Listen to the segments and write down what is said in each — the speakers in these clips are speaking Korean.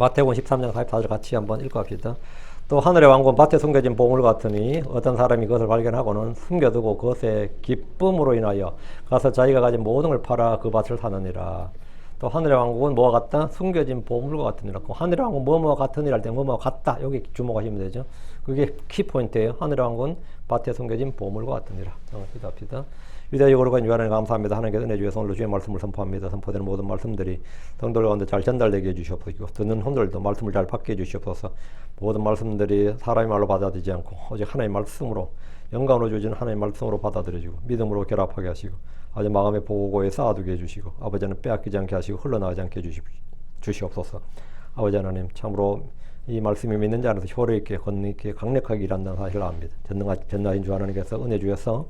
마태복음 13장 44절 같이 한번 읽어봅시다. 또 하늘의 왕국은 밭에 숨겨진 보물 같으니 어떤 사람이 그것을 발견하고는 숨겨두고 그것의 기쁨으로 인하여 가서 자기가 가진 모든 걸 팔아 그 밭을 사느니라. 또 하늘의 왕국은 뭐와 같다? 숨겨진 보물과 같으니라. 하늘의 왕국은 뭐뭐와 같으니라 할 때 뭐뭐와 같다. 여기 주목하시면 되죠. 그게 키포인트예요. 하늘의 왕국은 밭에 숨겨진 보물과 같으니라. 기도합시다. 위대하고 거룩한 유한을 감사합니다. 하나님께서 은혜 주셔서 오늘 주의 말씀을 선포합니다. 선포되는 모든 말씀들이 성도들 가운데 잘 전달되게 해주시옵소서. 듣는 혼들도 말씀을 잘 받게 해주시옵소서. 모든 말씀들이 사람의 말로 받아들이지 않고 오직 하나님의 말씀으로 영감으로 주어진 하나님의 말씀으로 받아들여지고 믿음으로 결합하게 하시고 아주 마음의 보고에 쌓아두게 해주시고 아버지는 빼앗기지 않게 하시고 흘러나가지 않게 주시옵소서. 아버지 하나님 참으로 이 말씀이 믿는 자 안에서 효력 있게 권능 있게 강력하게 일한다는 사실을 압니다. 전능하신 주 하나님께서 은혜 주셔서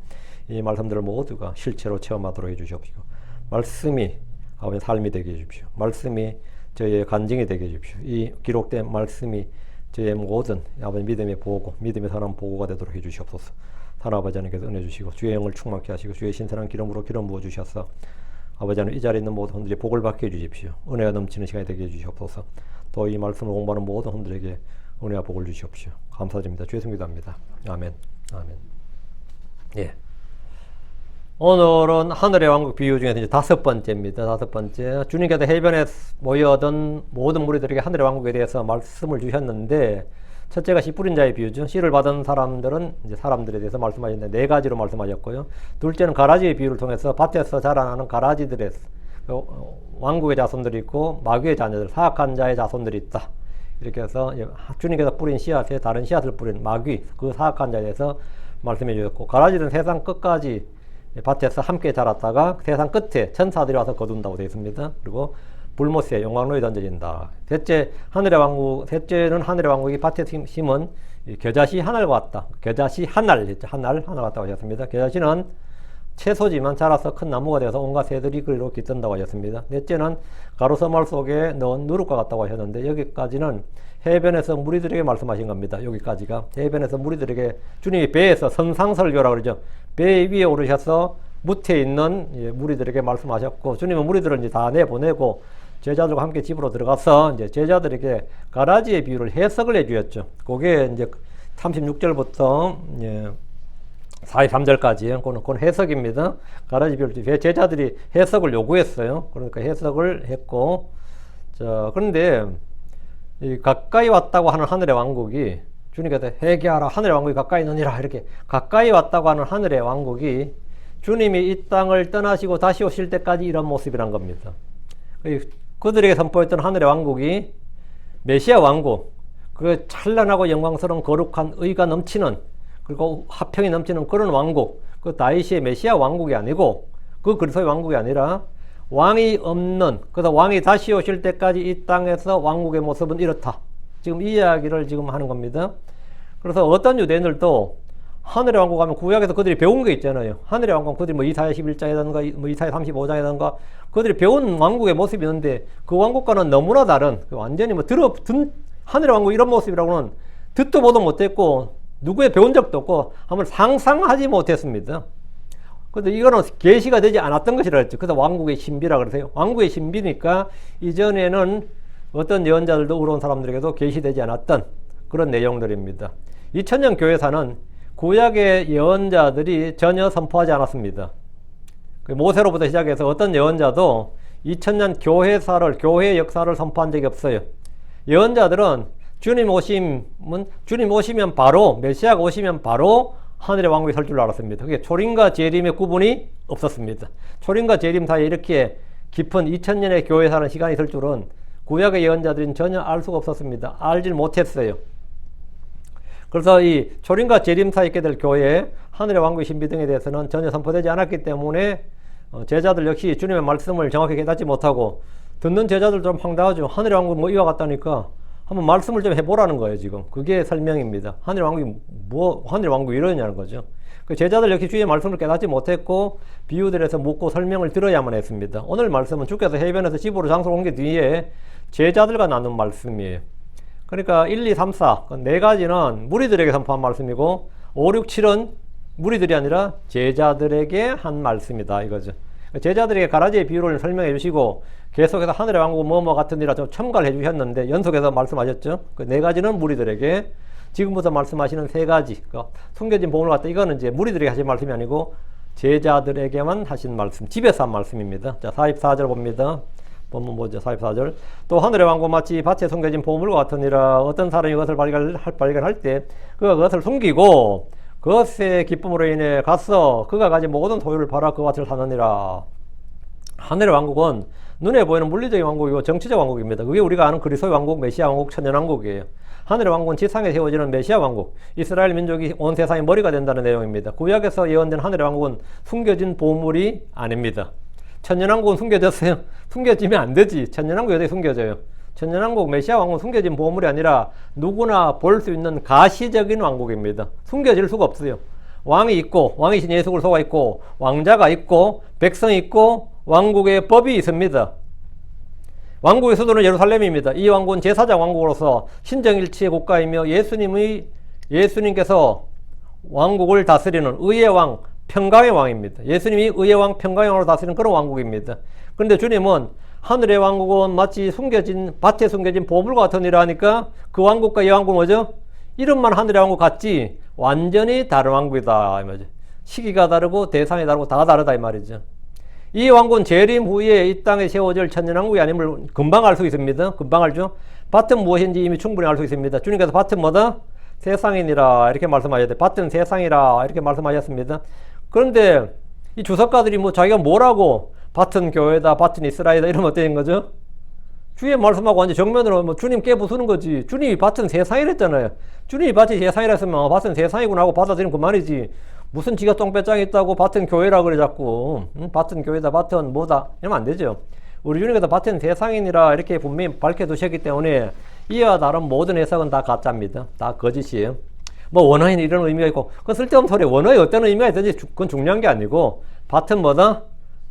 이 말씀들을 모두가 실체로 체험하도록 해주시옵시고 말씀이 아버지 삶이 되게 해주십시오. 말씀이 저희의 간증이 되게 해주십시오. 이 기록된 말씀이 저희의 모든 아버지 믿음의 보고 믿음의 선한 보고가 되도록 해주시옵소서. 하나님 아버지 하나님께서 은혜 주시고 주의 영을 충만케 하시고 주의 신선한 기름으로 기름 부어 주셔서 아버지 하나님 이 자리에 있는 모든 분들이 복을 받게 해주십시오. 은혜가 넘치는 시간이 되게 해주시옵소서. 또 이 말씀을 공부하는 모든 분들에게 은혜와 복을 주시옵시오. 감사드립니다. 주의 성기도합니다. 아멘. 아멘. 예. 오늘은 하늘의 왕국 비유 중에서 이제 5번째입니다. 5번째. 주님께서 해변에 모여든 모든 무리들에게 하늘의 왕국에 대해서 말씀을 주셨는데, 첫째가 씨 뿌린 자의 비유죠. 씨를 받은 사람들은 이제 사람들에 대해서 말씀하셨는데 4가지로 말씀하셨고요. 둘째는 가라지의 비유를 통해서 밭에서 자라나는 가라지들의 왕국의 자손들이 있고 마귀의 자녀들, 사악한 자의 자손들이 있다. 이렇게 해서 주님께서 뿌린 씨앗에 다른 씨앗을 뿌린 마귀, 그 사악한 자에 대해서 말씀해 주셨고, 가라지는 세상 끝까지 밭에서 함께 자랐다가 세상 끝에 천사들이 와서 거둔다고 되어 있습니다. 그리고 불못에 용광로에 던져진다. 셋째는 하늘의 왕국이 밭에 심은 겨자씨 하늘과 같다. 겨자씨 하늘 같다고 하셨습니다. 겨자씨는 채소지만 자라서 큰 나무가 되어서 온갖 새들이 그리로 깃든다고 하셨습니다. 넷째는 가로서말 속에 넣은 누룩과 같다고 하셨는데, 여기까지는 해변에서 무리들에게 말씀하신 겁니다. 여기까지가 해변에서 무리들에게 주님이 배에서 선상설교라고 그러죠. 배 위에 오르셔서 무태에 있는 무리들에게 말씀하셨고, 주님은 무리들을 이제 다 내보내고 제자들과 함께 집으로 들어가서 이제 제자들에게 가라지의 비유를 해석을 해주었죠. 그게 이제 36절부터 43절까지 그건 해석입니다. 가라지 비유를 제자들이 해석을 요구했어요. 그러니까 해석을 했고, 그런데 이 가까이 왔다고 하는 하늘의 왕국이, 주님께서 회개하라 하늘의 왕국이 가까이 있느니라, 이렇게 가까이 왔다고 하는 하늘의 왕국이 주님이 이 땅을 떠나시고 다시 오실 때까지 이런 모습이란 겁니다. 그들에게 선포했던 하늘의 왕국이 메시아 왕국, 그 찬란하고 영광스러운 거룩한 의가 넘치는, 그리고 화평이 넘치는 그런 왕국, 그 다윗의 메시아 왕국이 아니고 그 그리스도의 왕국이 아니라 왕이 없는, 그래서 왕이 다시 오실 때까지 이 땅에서 왕국의 모습은 이렇다. 지금 이 이야기를 지금 하는 겁니다. 그래서 어떤 유대인들도 하늘의 왕국 하면 구약에서 그들이 배운 게 있잖아요. 하늘의 왕국, 그들이 뭐 이사야 11장이라든가 뭐 이사야 35장이라든가 그들이 배운 왕국의 모습이 있는데, 그 왕국과는 너무나 다른, 완전히 뭐 하늘의 왕국 이런 모습이라고는 듣도 보도 못했고 누구에 배운 적도 없고 한번 상상하지 못했습니다. 그런데 이거는 계시가 되지 않았던 것이라 했죠. 그래서 왕국의 신비라 그러세요. 왕국의 신비니까 이전에는 어떤 예언자들도 의로운 사람들에게도 계시되지 않았던 그런 내용들입니다. 2000년 교회사는 구약의 예언자들이 전혀 선포하지 않았습니다. 모세로부터 시작해서 어떤 예언자도 2000년 교회의 역사를 선포한 적이 없어요. 예언자들은 주님 오시면 바로, 메시아가 오시면 바로 하늘의 왕국이 설 줄 알았습니다. 그게 초림과 재림의 구분이 없었습니다. 초림과 재림 사이에 이렇게 깊은 2000년의 교회사는 시간이 있을 줄은 구약의 예언자들은 전혀 알 수가 없었습니다. 알질 못했어요. 그래서 이 초림과 재림 사이에 있게 될 교회에 하늘의 왕국의 신비 등에 대해서는 전혀 선포되지 않았기 때문에 제자들 역시 주님의 말씀을 정확히 깨닫지 못하고, 듣는 제자들 좀 황당하죠. 하늘의 왕국 뭐 이와 같다니까 한번 말씀을 좀 해보라는 거예요. 지금 그게 설명입니다. 하늘의 왕국이 하늘의 왕국이 이러냐는 거죠. 그 제자들 역시 주의 말씀을 깨닫지 못했고 비유들에서 묻고 설명을 들어야만 했습니다. 오늘 말씀은 주께서 해변에서 집으로 장소를 옮긴 뒤에 제자들과 나눈 말씀이에요. 그러니까 1, 2, 3, 4 4가지는 무리들에게 선포한 말씀이고 5, 6, 7은 무리들이 아니라 제자들에게 한 말씀이다 이거죠. 제자들에게 가라지의 비유를 설명해 주시고 계속해서 하늘의 왕국은 뭐뭐 같으니라 좀 첨가를 해주셨는데 연속해서 말씀하셨죠. 그 네 가지는 무리들에게, 지금부터 말씀하시는 세 가지, 숨겨진 보물을 갖다 이거는 이제 무리들에게 하신 말씀이 아니고 제자들에게만 하신 말씀, 집에서 한 말씀입니다. 자, 44절 봅니다. 본문 보죠. 44절. 또 하늘의 왕국 마치 밭에 숨겨진 보물과 같으니라. 어떤 사람이 그것을 발견할 때 그가 그것을 숨기고 그것의 기쁨으로 인해 가서 그가 가진 모든 소유를 팔아 그것을 사느니라. 하늘의 왕국은 눈에 보이는 물리적인 왕국이고 정치적 왕국입니다. 그게 우리가 아는 그리스도의 왕국, 메시아 왕국, 천년 왕국이에요. 하늘의 왕국은 지상에 세워지는 메시아 왕국, 이스라엘 민족이 온 세상의 머리가 된다는 내용입니다. 구약에서 예언된 하늘의 왕국은 숨겨진 보물이 아닙니다. 천년왕국은 숨겨졌어요. 숨겨지면 안 되지. 천년왕국이 어떻게 숨겨져요? 천년왕국 메시아 왕국은 숨겨진 보물이 아니라 누구나 볼 수 있는 가시적인 왕국입니다. 숨겨질 수가 없어요. 왕이 있고, 왕이신 예수 그리스도가 있고, 왕자가 있고, 백성이 있고, 왕국의 법이 있습니다. 왕국의 수도는 예루살렘입니다. 이 왕국은 제사장 왕국으로서 신정일치의 국가이며 예수님께서 왕국을 다스리는 의의 왕, 평강의 왕입니다. 예수님이 의의 왕, 평강의 왕으로 다스리는 그런 왕국입니다. 그런데 주님은 하늘의 왕국은 마치 밭에 숨겨진 보물과 같으니라 하니까 그 왕국과 이 왕국은 뭐죠? 이름만 하늘의 왕국 같지 완전히 다른 왕국이다 이 말이죠. 시기가 다르고 대상이 다르고 다 다르다 이 말이죠. 이 왕국은 재림 후에 이 땅에 세워질 천년왕국이 아님을 금방 알 수 있습니다. 금방 알죠? 밭은 무엇인지 이미 충분히 알 수 있습니다. 주님께서 밭은 뭐다? 세상이니라 이렇게 말씀하셨대. 밭은 세상이라 이렇게 말씀하셨습니다. 그런데 이 주석가들이 뭐 자기가 뭐라고 밭은 교회다, 밭은 이스라엘이다 이러면 어때인 거죠? 주의 말씀하고 완전 정면으로 뭐 주님 깨부수는 거지. 주님이 밭은 세상이랬잖아요. 주님이 밭이 세상이라 했으면 밭은 세상이구나 하고 받아들이면 그만이지. 무슨 지가 똥배짱이 있다고 밭은 교회라 그래 자꾸. 밭은 교회다, 밭은 뭐다 이러면 안 되죠. 우리 주님께서 밭은 세상이니라 이렇게 분명히 밝혀두셨기 때문에 이와 다른 모든 해석은 다 가짜입니다. 다 거짓이에요. 뭐 원어에는 이런 의미가 있고 그건 쓸데없는 소리예요. 원어에 어떤 의미가 있든지 그건 중요한 게 아니고 밭은 뭐다?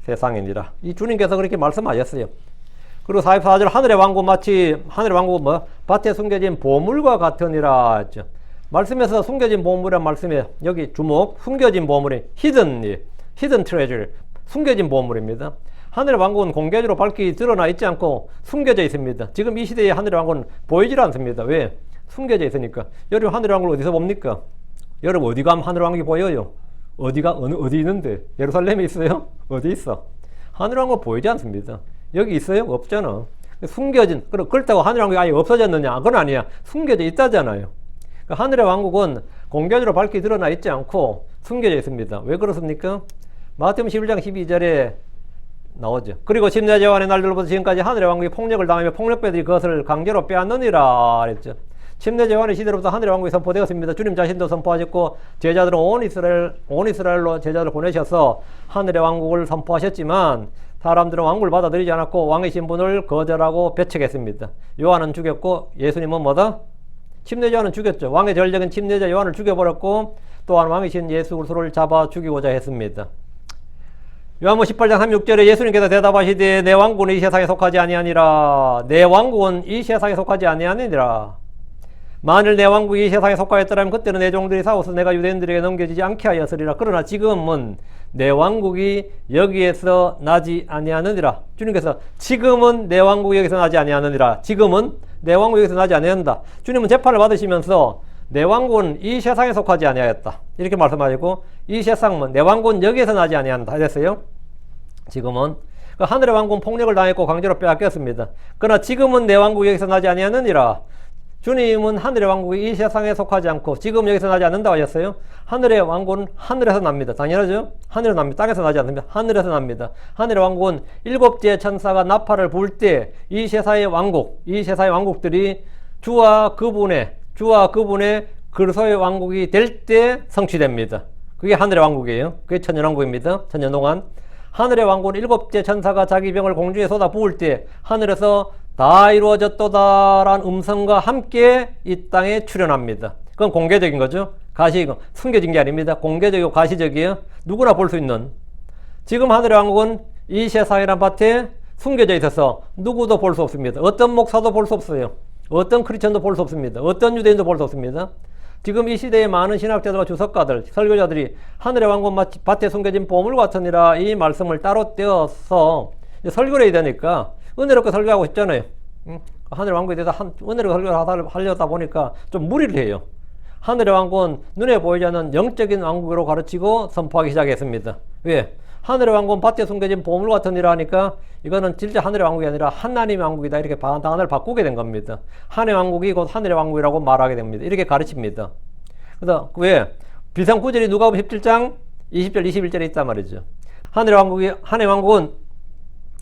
세상이니라. 이 주님께서 그렇게 말씀하셨어요. 그리고 44절 하늘의 왕국 마치 하늘의 왕국은 뭐? 밭에 숨겨진 보물과 같으니라 했죠. 말씀에서 숨겨진 보물이란 말씀에 여기 주목 숨겨진 보물이 hidden treasure 숨겨진 보물입니다. 하늘의 왕국은 공개적으로 밝히 드러나 있지 않고 숨겨져 있습니다. 지금 이 시대의 하늘의 왕국은 보이질 않습니다. 왜? 숨겨져 있으니까. 여러분 하늘의 왕국을 어디서 봅니까? 여러분 어디 가면 하늘의 왕국이 보여요? 어디 있는데? 예루살렘에 있어요? 어디 있어? 하늘의 왕국은 보이지 않습니다. 여기 있어요? 없잖아. 숨겨진, 그렇다고 하늘의 왕국이 아예 없어졌느냐? 그건 아니야. 숨겨져 있다잖아요. 하늘의 왕국은 공개적으로 밝히 드러나 있지 않고 숨겨져 있습니다. 왜 그렇습니까? 마태복음 11장 12절에 나오죠. 그리고 침례 요한의 날들로부터 지금까지 하늘의 왕국이 폭력을 당하며 폭력배들이 그것을 강제로 빼앗느니라 그랬죠. 침례 요한의 시대로부터 하늘의 왕국이 선포되었습니다. 주님 자신도 선포하셨고 제자들은 온 이스라엘로 제자들을 보내셔서 하늘의 왕국을 선포하셨지만 사람들은 왕국을 받아들이지 않았고 왕이신 분을 거절하고 배척했습니다. 요한은 죽였고 예수님은 뭐다? 침례자 요한은 죽였죠. 왕의 전적인 침례자 요한을 죽여버렸고 또한 왕이신 예수 그리스도를 잡아 죽이고자 했습니다. 요한복음 18장 36절에 예수님께서 대답하시되 내 왕국은 이 세상에 속하지 아니하니라. 내 왕국은 이 세상에 속하지 아니하니라. 만일 내 왕국이 이 세상에 속하였더라면 그때는 내 종들이 싸워서 내가 유대인들에게 넘겨지지 않게 하였으리라. 그러나 지금은 내 왕국이 여기에서 나지 아니하느니라. 주님께서 지금은 내 왕국이 여기서 나지 아니하느니라. 지금은 내 왕국이 여기서 나지 아니한다. 주님은 재판을 받으시면서 내 왕국은 이 세상에 속하지 아니하였다. 이렇게 말씀하시고 이 세상은 내 왕국은 여기에서 나지 아니한다. 이랬어요. 지금은 그 하늘의 왕국은 폭력을 당했고 강제로 빼앗겼습니다. 그러나 지금은 내 왕국이 여기서 나지 아니하느니라. 주님은 하늘의 왕국이 이 세상에 속하지 않고 지금 여기서 나지 않는다고 하셨어요. 하늘의 왕국은 하늘에서 납니다. 당연하죠? 하늘에서 납니다. 땅에서 나지 않습니다. 하늘에서 납니다. 하늘의 왕국은 일곱째 천사가 나팔을 불 때 이 세상의 왕국들이 주와 그분의 그리스도의 왕국이 될 때 성취됩니다. 그게 하늘의 왕국이에요. 그게 천년왕국입니다. 천년 동안 하늘의 왕국은 일곱째 천사가 자기 병을 공중에 쏟아 부을 때 하늘에서 다 이루어졌도다라는 음성과 함께 이 땅에 출현합니다. 그건 공개적인 거죠. 숨겨진 게 아닙니다. 공개적이고 가시적이에요. 누구나 볼 수 있는. 지금 하늘의 왕국은 이 세상이란 밭에 숨겨져 있어서 누구도 볼 수 없습니다. 어떤 목사도 볼 수 없어요. 어떤 크리스천도 볼 수 없습니다. 어떤 유대인도 볼 수 없습니다. 지금 이 시대의 많은 신학자들과 주석가들, 설교자들이 하늘의 왕국은 마치 밭에 숨겨진 보물 같으니라 이 말씀을 따로 떼어서 설교를 해야 되니까 은혜롭게 설교하고 싶잖아요. 하늘의 왕국에 대해서 은혜롭게 설교하려다 보니까 좀 무리를 해요. 하늘의 왕국은 눈에 보이지 않는 영적인 왕국으로 가르치고 선포하기 시작했습니다. 왜? 하늘의 왕국은 밭에 숨겨진 보물 같은 일을 하니까 이거는 진짜 하늘의 왕국이 아니라 하나님의 왕국이다. 이렇게 단어를 바꾸게 된 겁니다. 하늘의 왕국이 곧 하늘의 왕국이라고 말하게 됩니다. 이렇게 가르칩니다. 그래서 왜? 비상구절이 누가복음 17장 20절 21절에 있단 말이죠. 하늘의 왕국은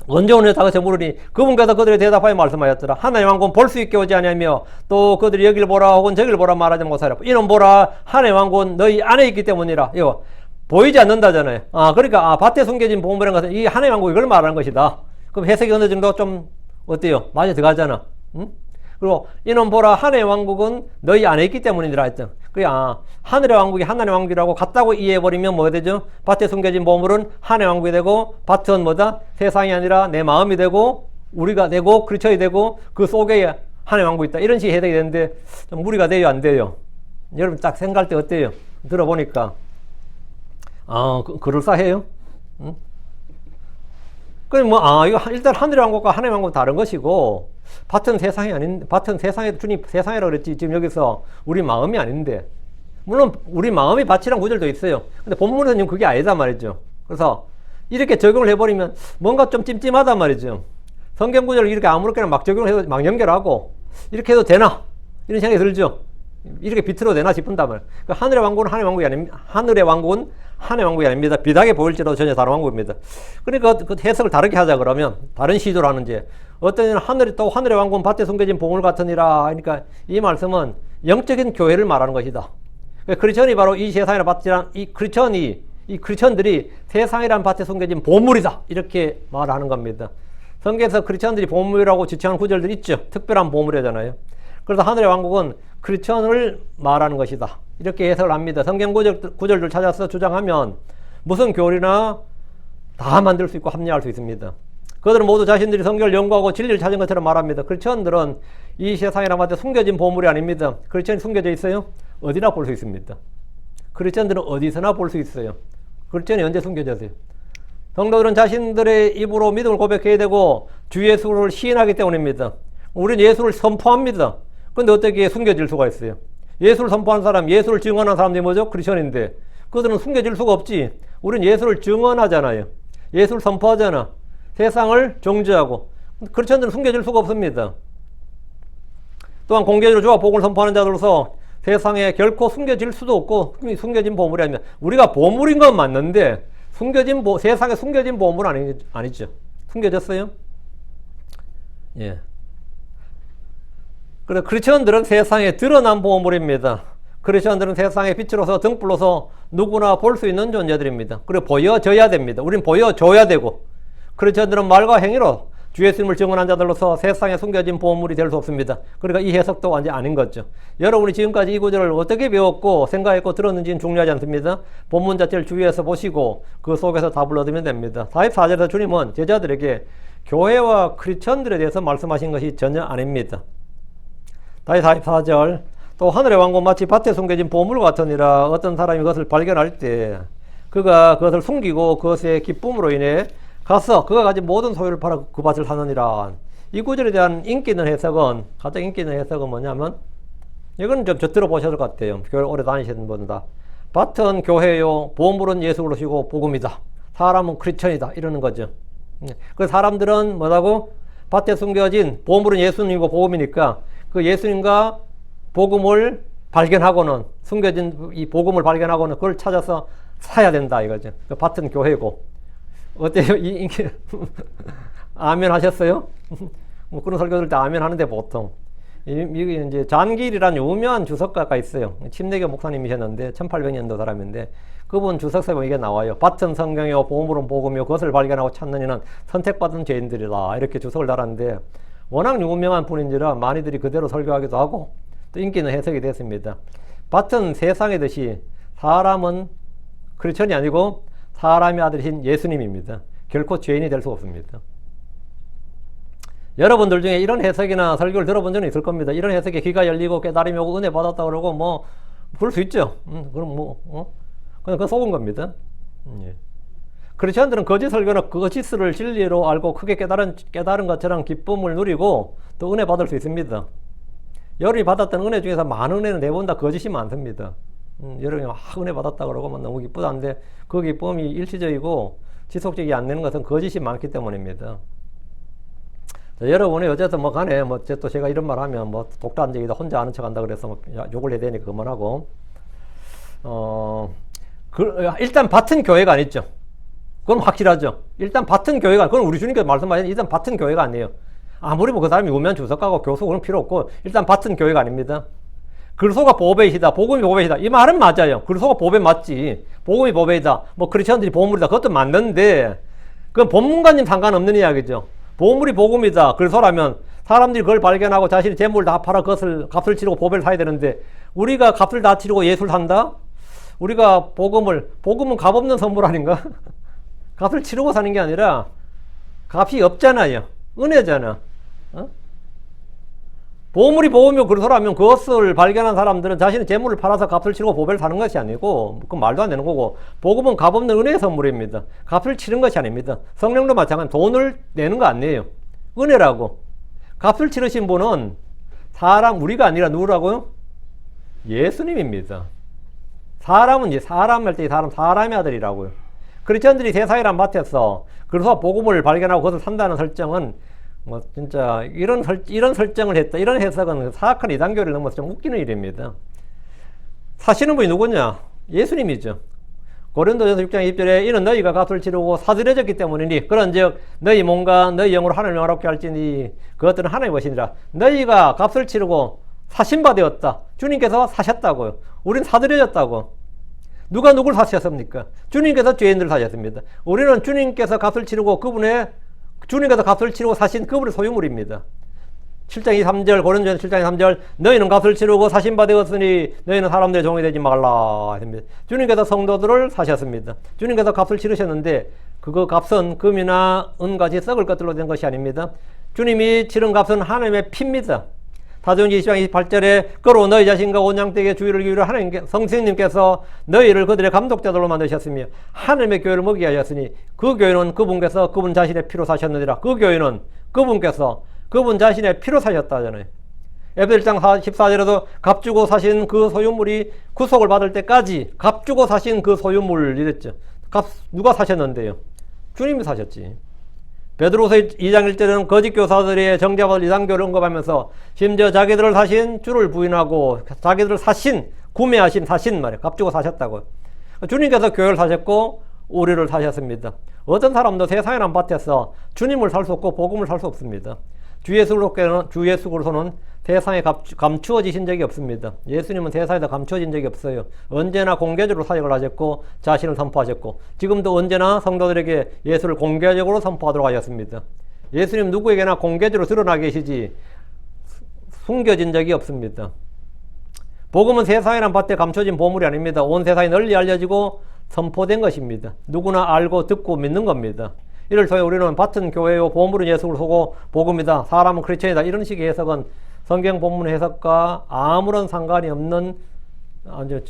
언제 오느냐 다그쳐 물으니 그분께서 그들의 대답하여 말씀하였더라. 하나님의 왕국은 볼 수 있게 오지 아니하며 또 그들이 여길 보라 혹은 저길 보라 말하지 못하리라. 이는 보라 하나님의 왕국은 너희 안에 있기 때문이라. 이거 보이지 않는다잖아요. 그러니까 밭에 숨겨진 보물이라는 것은 이 하나님의 왕국 이걸 말하는 것이다. 그럼 해석이 어느 정도 좀 어때요? 맞아 들어가잖아. 그리고 이는 보라 하늘의 왕국은 너희 안에 있기 때문이라 했죠. 하늘의 왕국이 하나님의 왕국이라고 같다고 이해해버리면 뭐가 되죠? 밭에 숨겨진 보물은 하늘의 왕국이 되고 밭은 뭐다? 세상이 아니라 내 마음이 되고 우리가 되고 크리스천이 되고 그 속에 하늘의 왕국이 있다. 이런 식의 해석이 되는데 좀 무리가 돼요? 안 돼요? 여러분 딱 생각할 때 어때요? 들어보니까 그럴싸해요? 그럼 이거 일단 하늘의 왕국과 하나님의 왕국은 다른 것이고 밭은 세상이 아닌, 밭은 세상에, 주님 세상이라고 그랬지. 지금 여기서 우리 마음이 아닌데. 물론 우리 마음이 밭이란 구절도 있어요. 근데 본문에서는 그게 아니단 말이죠. 그래서 이렇게 적용을 해버리면 뭔가 좀 찜찜하단 말이죠. 성경 구절을 이렇게 아무렇게나 막 적용해서 막 연결하고 이렇게 해도 되나? 이런 생각이 들죠. 이렇게 비틀어도 되나 싶은단 말이에요. 그러니까 하늘의 왕국은 하나님의 왕국이 아닙니다. 하늘의 왕국은 하나님의 왕국이 아닙니다. 비슷하게 보일지라도 전혀 다른 왕국입니다. 그러니까 그 해석을 다르게 하자 그러면 다른 시도를 하는지 어떤 이는 하늘의 왕국은 밭에 숨겨진 보물 같으니라. 그러니까 이 말씀은 영적인 교회를 말하는 것이다. 크리스천이 바로 이 세상이라는 밭이란 이 크리스천들이 세상이라는 밭에 숨겨진 보물이다. 이렇게 말하는 겁니다. 성경에서 크리스천들이 보물이라고 지칭하는 구절들이 있죠. 특별한 보물이잖아요. 그래서 하늘의 왕국은 크리스천을 말하는 것이다. 이렇게 해석을 합니다. 성경 구절들 찾아서 주장하면 무슨 교리나 다 만들 수 있고 합리화할 수 있습니다. 그들은 모두 자신들이 성경을 연구하고 진리를 찾은 것처럼 말합니다. 크리스천들은 이 세상이란 밭에 숨겨진 보물이 아닙니다. 크리스천이 숨겨져 있어요? 어디나 볼 수 있습니다. 크리스천들은 어디서나 볼 수 있어요. 크리스천이 언제 숨겨졌어요? 성도들은 자신들의 입으로 믿음을 고백해야 되고 주 예수를 시인하기 때문입니다. 우리는 예수를 선포합니다. 그런데 어떻게 숨겨질 수가 있어요? 예수를 선포하는 사람, 예수를 증언하는 사람들이 뭐죠? 크리스천인데 그들은 숨겨질 수가 없지. 우리는 예수를 증언하잖아요. 예수를 선포하잖아. 세상을 정죄하고. 크리스천들은 숨겨질 수가 없습니다. 또한 공개적으로 주와 복음을 선포하는 자들로서 세상에 결코 숨겨질 수도 없고 숨겨진 보물이 아니면 우리가 보물인 건 맞는데 세상에 숨겨진 보물은 아니죠. 숨겨졌어요? 예. 그래서 크리스천들은 세상에 드러난 보물입니다. 크리스천들은 세상의 빛으로서 등불로서 누구나 볼 수 있는 존재들입니다. 그리고 보여져야 됩니다. 우린 보여줘야 되고 크리스천들은 말과 행위로 주 예수님을 증언한 자들로서 세상에 숨겨진 보물이 될 수 없습니다. 그러니까 이 해석도 완전히 아닌 거죠. 여러분이 지금까지 이 구절을 어떻게 배웠고 생각했고 들었는지는 중요하지 않습니다. 본문 자체를 주의해서 보시고 그 속에서 답을 얻으면 됩니다. 44절에서 주님은 제자들에게 교회와 크리스천들에 대해서 말씀하신 것이 전혀 아닙니다. 다시 44절 또 하늘의 왕국 마치 밭에 숨겨진 보물 같으니라. 어떤 사람이 그것을 발견할 때 그가 그것을 숨기고 그것의 기쁨으로 인해 가서 그가 가진 모든 소유를 팔아 그 밭을 사느니라. 이 구절에 대한 인기 있는 해석은 가장 인기 있는 해석은 뭐냐면 이건 좀 들어보셔야 될 것 같아요. 교회 오래 다니시는 분다. 밭은 교회요, 보물은 예수 그리스도시고 복음이다. 사람은 크리스천이다. 이러는 거죠. 그 사람들은 뭐라고? 밭에 숨겨진 보물은 예수님이고 복음이니까 그 예수님과 복음을 발견하고는 숨겨진 이 복음을 발견하고는 그걸 찾아서 사야 된다 이거죠. 그 밭은 교회고. 어때요? 아멘 하셨어요? 뭐 그런 설교들 때 아멘 하는데 보통 이게 이제 잔길이란 유명한 주석가가 있어요. 침례교 목사님이셨는데 1800년도 사람인데 그분 주석서에 보면 이게 나와요. 밭은 성경이요 보물은 복음이요 그것을 발견하고 찾는 이는 선택받은 죄인들이다. 이렇게 주석을 달았는데 워낙 유명한 분인지라 많이들이 그대로 설교하기도 하고 또 인기는 해석이 됐습니다. 밭은 세상의 듯이 사람은 크리스천이 아니고 사람의 아들이신 예수님입니다. 결코 죄인이 될 수 없습니다. 여러분들 중에 이런 해석이나 설교를 들어본 적은 있을 겁니다. 이런 해석에 귀가 열리고 깨달음이 오고 은혜 받았다 그러고 뭐 그럴 수 있죠. 그럼 그건 속은 겁니다. 예. 크리스천들은 거짓 설교나 거짓을 진리로 알고 크게 깨달은 것처럼 기쁨을 누리고 또 은혜 받을 수 있습니다. 여러분이 받았던 은혜 중에서 많은 은혜는 대부분 다 거짓이 많습니다. 여러분이 은혜 받았다 그러고 너무 기쁘다는데 그 기쁨이 일시적이고 지속적이 안 되는 것은 거짓이 많기 때문입니다. 자, 여러분이 어쨌든 뭐 간에 또 제가 이런 말 하면 독단적이다 혼자 아는 척 한다 그래서 욕을 해야 되니까 그만하고 일단 밭은 교회가 아니죠. 그건 확실하죠. 일단 밭은 교회가, 그건 우리 주님께서 말씀하신 일단 밭은 교회가 아니에요. 아무리 그 사람이 우면 주석가고 교수 그런 필요 없고 일단 밭은 교회가 아닙니다. 그리스도가 보배이시다. 복음이 보배이다. 이 말은 맞아요. 그리스도가 보배 맞지. 복음이 보배이다. 크리스천들이 보물이다. 그것도 맞는데 그건 법문가님 상관없는 이야기죠. 보물이 복음이다. 그리스도라면 사람들이 그걸 발견하고 자신이 재물을 다 팔아 그것을 값을 치르고 보배를 사야 되는데 우리가 값을 다 치르고 예수를 산다? 우리가 복음은 값없는 선물 아닌가? 값을 치르고 사는 게 아니라 값이 없잖아요. 은혜잖아. 보물이 복음이고 그리스도라면 그것을 발견한 사람들은 자신의 재물을 팔아서 값을 치르고 보배를 사는 것이 아니고 그건 말도 안 되는 거고 복음은 값없는 은혜의 선물입니다. 값을 치른 것이 아닙니다. 성령도 마찬가지로 돈을 내는 거 아니에요. 은혜라고. 값을 치르신 분은 우리가 아니라 누구라고요? 예수님입니다. 사람은 사람 할 때 사람의 아들이라고요. 크리스천들이 세상이란 밭에서 그래서 복음을 발견하고 그것을 산다는 설정은 진짜 이런 설정을 했다, 이런 해석은 사악한 이단교를 넘어서 좀 웃기는 일입니다. 사시는 분이 누구냐? 예수님이죠. 고린도전서 6장 20절에 이는 너희가 값을 치르고 사들여졌기 때문이니 그런즉 너희 몸과 너희 영으로 하나님을 영화롭게 할지니 그것들은 하나님의 것이니라. 너희가 값을 치르고 사신 바 되었다. 주님께서 사셨다고요. 우린 사들여졌다고. 누가 누굴 사셨습니까? 주님께서 죄인들을 사셨습니다. 우리는 주님께서 값을 치르고 주님께서 값을 치르고 사신 그분의 소유물입니다. 7장 23절 고린도전서 7장 23절 너희는 값을 치르고 사신 바 되었으니 너희는 사람들의 종이 되지 말라 했습니다. 주님께서 성도들을 사셨습니다. 주님께서 값을 치르셨는데 그 값은 금이나 은같이 썩을 것들로 된 것이 아닙니다. 주님이 치른 값은 하나님의 피입니다. 사도행전 20장 28절에 그로 너희 자신과 온 양떼에게 주의를 기울여 성령님께서 너희를 그들의 감독자들로 만드셨으며 하나님의 교회를 먹이게 하셨으니 그 교회는 그분께서 그분 자신의 피로 사셨느니라. 그 교회는 그분께서 그분 자신의 피로 사셨다잖아요. 에베소서 1장 14절에도 값주고 사신 그 소유물이 구속을 받을 때까지 값주고 사신 그 소유물 이랬죠. 누가 사셨는데요? 주님이 사셨지. 베드로서 2장 1절에는 거짓 교사들의 정죄받을 이단교를 언급하면서 심지어 자기들을 사신 주를 부인하고 자기들을 구매하신 말이에요. 값주고 사셨다고요. 주님께서 교회를 사셨고 우리를 사셨습니다. 어떤 사람도 세상이란 밭에서 주님을 살 수 없고 복음을 살 수 없습니다. 주 예수로서는 세상에 감추어지신 적이 없습니다. 예수님은 세상에서 감추어진 적이 없어요. 언제나 공개적으로 사역을 하셨고 자신을 선포하셨고 지금도 언제나 성도들에게 예수를 공개적으로 선포하도록 하셨습니다. 예수님 누구에게나 공개적으로 드러나 계시지 숨겨진 적이 없습니다. 복음은 세상이란 밭에 감춰진 보물이 아닙니다. 온 세상에 널리 알려지고 선포된 것입니다. 누구나 알고 듣고 믿는 겁니다. 이를 통해 우리는 밭은 교회요 보물은 예수를 보고 복음이다. 사람은 크리스천이다. 이런 식의 해석은 성경 본문 해석과 아무런 상관이 없는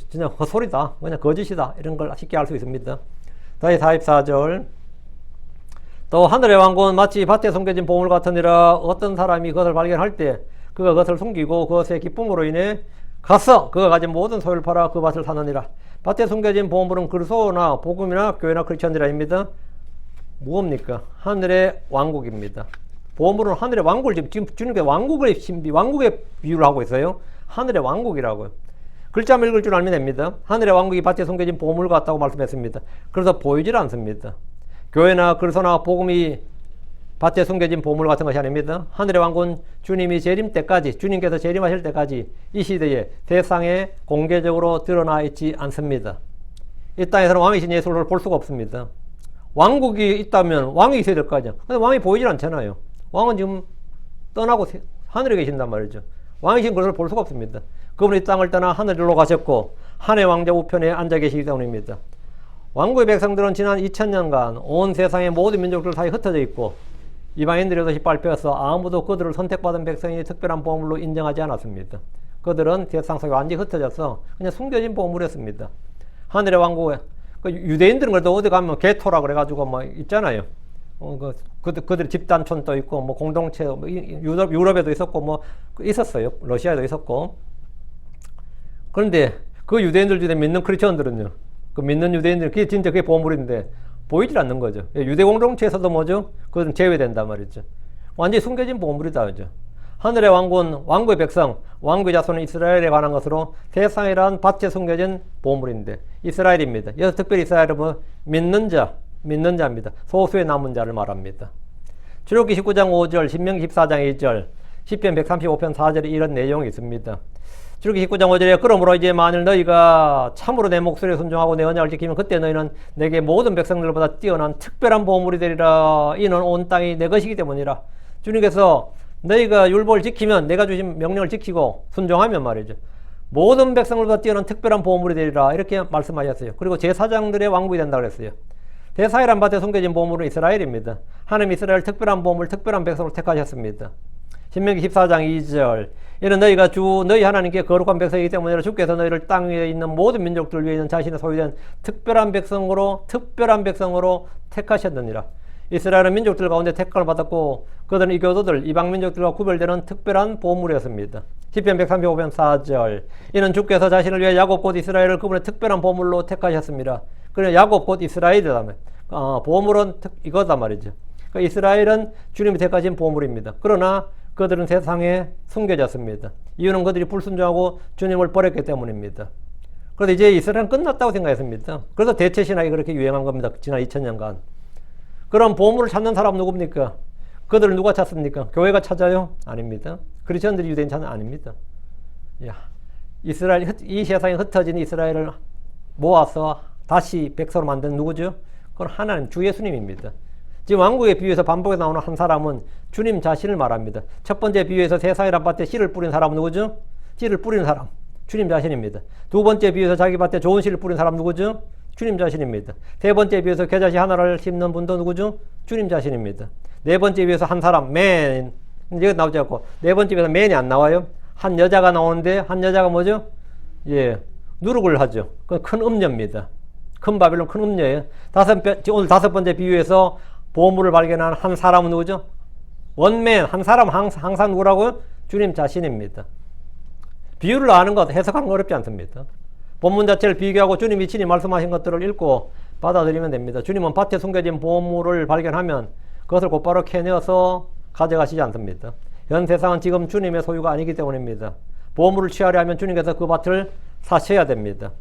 진짜 헛소리다. 그냥 거짓이다. 이런 걸 쉽게 알 수 있습니다. 다시 44절 또 하늘의 왕국은 마치 밭에 숨겨진 보물 같으니라. 어떤 사람이 그것을 발견할 때 그가 그것을 숨기고 그것의 기쁨으로 인해 가서 그가 가진 모든 소유를 팔아 그 밭을 사느니라. 밭에 숨겨진 보물은 그리스도나 복음이나 교회나 크리스천들입니다. 무엇입니까? 하늘의 왕국입니다. 보물은 하늘의 왕국을 지금 주님께 왕국의 비유를 하고 있어요. 하늘의 왕국이라고요. 글자만 읽을 줄 알면 됩니다. 하늘의 왕국이 밭에 숨겨진 보물 같다고 말씀했습니다. 그래서 보이질 않습니다. 교회나 그리스도나 복음이 밭에 숨겨진 보물 같은 것이 아닙니다. 하늘의 왕국은 주님이 재림 때까지, 주님께서 재림하실 때까지 이 시대에 세상에 공개적으로 드러나 있지 않습니다. 이 땅에서는 왕이신 예수를 볼 수가 없습니다. 왕국이 있다면 왕이 있어야 될 거 아니야. 근데 왕이 보이질 않잖아요. 왕은 지금 떠나고 하늘에 계신단 말이죠. 왕이신 그것을 볼 수가 없습니다. 그분이 이 땅을 떠나 하늘로 가셨고 하늘의 왕자 우편에 앉아 계시기 때문입니다. 왕국의 백성들은 지난 2000년간 온 세상의 모든 민족들 사이에 흩어져 있고 이방인들의 뜻이 밟혀서 아무도 그들을 선택받은 백성이 특별한 보물로 인정하지 않았습니다. 그들은 세상 속에 완전히 흩어져서 그냥 숨겨진 보물이었습니다. 하늘의 왕국에 그 유대인들은 그래도 어디 가면 게토라 그래가지고 뭐 있잖아요. 그들의 집단촌도 있고, 뭐 공동체, 뭐 유럽에도 있었고, 뭐 있었어요. 러시아에도 있었고. 그런데 그 유대인들 중에 믿는 크리스천들은요, 그 믿는 유대인들, 그게 진짜 그게 보물인데 보이질 않는 거죠. 유대 공동체에서도 뭐죠? 그것은 제외된단 말이죠. 완전히 숨겨진 보물이다, 그죠? 하늘의 왕군, 왕국의 백성, 왕국의 자손은 이스라엘에 관한 것으로 세상이란 밭에 숨겨진 보물인데 이스라엘입니다. 여기서 특별히 이스라엘은 뭐 믿는 자입니다. 소수의 남은 자를 말합니다. 출애굽기 19장 5절, 신명기 14장 2절, 시편 135편 4절에 이런 내용이 있습니다. 출애굽기 19장 5절에 그러므로 이제 만일 너희가 참으로 내 목소리에 순종하고 내 언약을 지키면 그때 너희는 내게 모든 백성들보다 뛰어난 특별한 보물이 되리라. 이는 온 땅이 내 것이기 때문이라. 주님께서 너희가 율법을 지키면, 내가 주신 명령을 지키고 순종하면 말이죠, 모든 백성들보다 뛰어난 특별한 보물이 되리라. 이렇게 말씀하셨어요. 그리고 제사장들의 왕국이 된다고 그랬어요. 대사이란 밭에 숨겨진 보물은 이스라엘입니다. 하나님 이스라엘 특별한 보물, 특별한 백성을 택하셨습니다. 신명기 14장 2절, 이는 너희가 주 너희 하나님께 거룩한 백성이기 때문에 주께서 너희를 땅 위에 있는 모든 민족들 위에 있는 자신의 소유된 특별한 백성으로 택하셨느니라. 이스라엘은 민족들 가운데 택함을 받았고 그들은 이 교도들 이방 민족들과 구별되는 특별한 보물이었습니다. 시편 135편 4절, 이는 주께서 자신을 위해 야곱 곧 이스라엘을 그분의 특별한 보물로 택하셨습니다. 그래 야곱 곧 이스라엘이다. 보물은 이거다 말이죠. 그러니까 이스라엘은 주님이 택하신 보물입니다. 그러나 그들은 세상에 숨겨졌습니다. 이유는 그들이 불순종하고 주님을 버렸기 때문입니다. 그래서 이제 이스라엘은 끝났다고 생각했습니다. 그래서 대체신학이 그렇게 유행한 겁니다. 지난 2000년간. 그럼 보물을 찾는 사람 누굽니까? 그들을 누가 찾습니까? 교회가 찾아요? 아닙니다. 크리스천들이 유대인 찾는 아닙니다. 이스라엘, 이 세상에 흩어진 이스라엘을 모아서 다시 백성으로 만든 누구죠? 그건 하나님, 주 예수님입니다. 지금 왕국의 비유에서 반복해서 나오는 한 사람은 주님 자신을 말합니다. 첫 번째 비유에서 세상이란 밭에 씨를 뿌린 사람은 누구죠? 씨를 뿌리는 사람, 주님 자신입니다. 두 번째 비유에서 자기 밭에 좋은 씨를 뿌린 사람 누구죠? 주님 자신입니다. 세 번째 비유에서 겨자씨 하나를 심는 분도 누구죠? 주님 자신입니다. 네 번째 비유에서 한 사람, 맨, 여기 나오지 않고, 네 번째 비유에서 맨이 안 나와요. 한 여자가 나오는데, 한 여자가 뭐죠? 누룩을 하죠. 그건 큰 음녀입니다. 큰 바빌론 큰 음녀예요. 오늘 다섯 번째 비유에서 보물을 발견한 한 사람은 누구죠? 원맨, 한 사람 항상 누구라고요? 주님 자신입니다. 비유를 아는 것, 해석하는 거 어렵지 않습니다. 본문 자체를 비교하고 주님이 친히 말씀하신 것들을 읽고 받아들이면 됩니다. 주님은 밭에 숨겨진 보물을 발견하면 그것을 곧바로 캐내어서 가져가시지 않습니다. 현 세상은 지금 주님의 소유가 아니기 때문입니다. 보물을 취하려 하면 주님께서 그 밭을 사셔야 됩니다.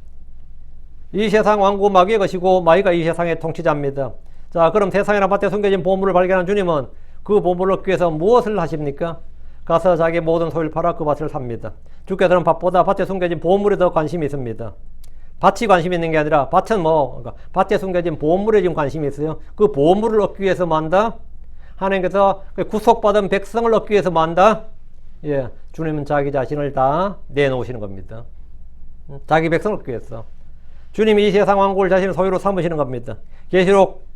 이 세상 왕국 마귀의 것이고 마귀가 이 세상의 통치자입니다. 자, 그럼 세상이나 밭에 숨겨진 보물을 발견한 주님은 그 보물을 얻기 위해서 무엇을 하십니까? 가서 자기 모든 소유를 팔아 그 밭을 삽니다. 주께서는 밭보다 밭에 숨겨진 보물에 더 관심이 있습니다. 밭이 관심이 있는 게 아니라 밭은 그러니까 밭에 숨겨진 보물에 지금 관심이 있어요. 그 보물을 얻기 위해서 만다. 하나님께서 구속받은 백성을 얻기 위해서 만다. 주님은 자기 자신을 다 내놓으시는 겁니다. 자기 백성을 얻기 위해서. 주님이 이 세상 왕국을 자신의 소유로 삼으시는 겁니다. 계시록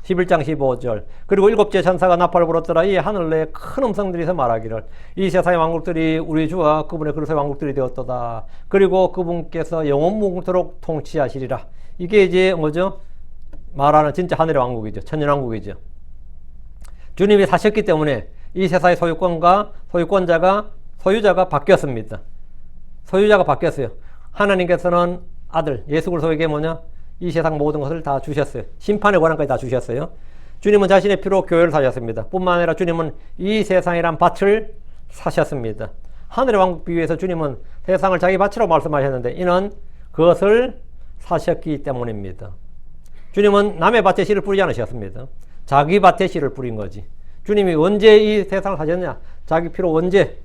11장 15절. 그리고 일곱째 천사가 나팔을 불었더라. 이 하늘 내에 큰 음성들이서 말하기를 이 세상의 왕국들이 우리 주와 그분의 그릇의 왕국들이 되었도다. 그리고 그분께서 영원 무궁토록 통치하시리라. 이게 이제 뭐죠? 말하는 진짜 하늘의 왕국이죠. 천년왕국이죠. 주님이 사셨기 때문에 이 세상의 소유자가 바뀌었습니다. 소유자가 바뀌었어요. 하나님께서는 아들 예수 그리스도에게 이 세상 모든 것을 다 주셨어요. 심판의 권한까지 다 주셨어요. 주님은 자신의 피로 교회를 사셨습니다. 뿐만 아니라 주님은 이 세상이란 밭을 사셨습니다. 하늘의 왕국 비유에서 주님은 세상을 자기 밭이라고 말씀하셨는데 이는 그것을 사셨기 때문입니다. 주님은 남의 밭에 씨를 뿌리지 않으셨습니다. 자기 밭에 씨를 뿌린 거지. 주님이 언제 이 세상을 사셨냐? 자기 피로 언제?